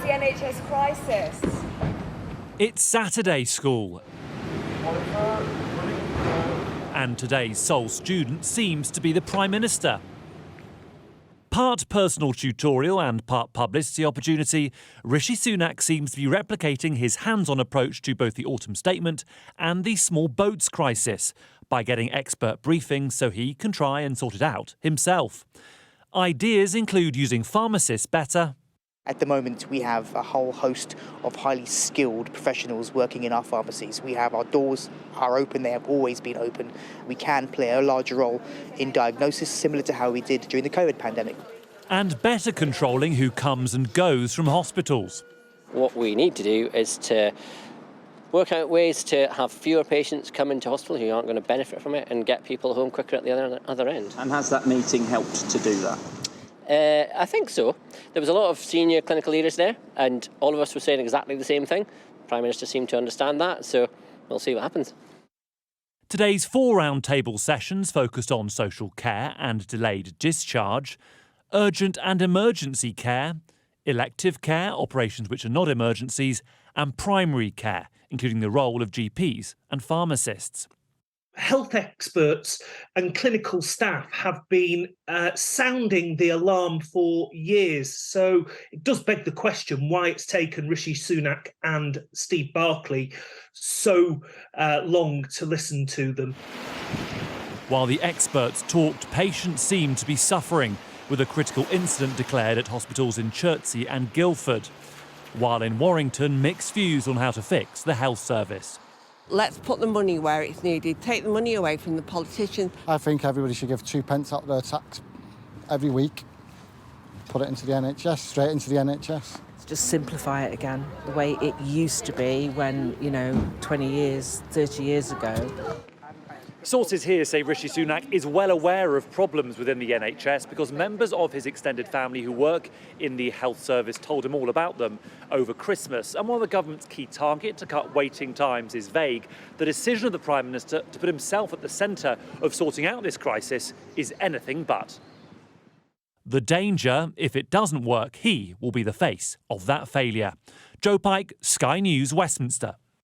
NHS crisis. It's Saturday school. And today's sole student seems to be the Prime Minister. Part personal tutorial and part publicity opportunity, Rishi Sunak seems to be replicating his hands-on approach to both the autumn statement and the small boats crisis by getting expert briefings so he can try and sort it out himself. Ideas include using pharmacists better. At the moment, we have a whole host of highly skilled professionals working in our pharmacies. We have our doors are open, they have always been open. We can play a larger role in diagnosis, similar to how we did during the COVID pandemic. And better controlling who comes and goes from hospitals. What we need to do is to work out ways to have fewer patients come into hospital who aren't going to benefit from it and get people home quicker at the other end. And has that meeting helped to do that? I think so. There was a lot of senior clinical leaders there, and all of us were saying exactly the same thing. The Prime Minister seemed to understand that, so we'll see what happens. Today's 4 roundtable sessions focused on social care and delayed discharge, urgent and emergency care, elective care, operations which are not emergencies, and primary care, including the role of GPs and pharmacists. Health experts and clinical staff have been sounding the alarm for years. So it does beg the question why it's taken Rishi Sunak and Steve Barclay so long to listen to them. While the experts talked, patients seemed to be suffering, with a critical incident declared at hospitals in Chertsey and Guildford. While in Warrington, mixed views on how to fix the health service. Let's put the money where it's needed. Take the money away from the politicians. I think everybody should give 2 pence out of their tax every week. Put it into the NHS, straight into the NHS. Just simplify it again, the way it used to be when, 20 years, 30 years ago. Sources here say Rishi Sunak is well aware of problems within the NHS because members of his extended family who work in the health service told him all about them over Christmas. And while the government's key target to cut waiting times is vague, the decision of the Prime Minister to put himself at the centre of sorting out this crisis is anything but. The danger, if it doesn't work, he will be the face of that failure. Joe Pike, Sky News, Westminster.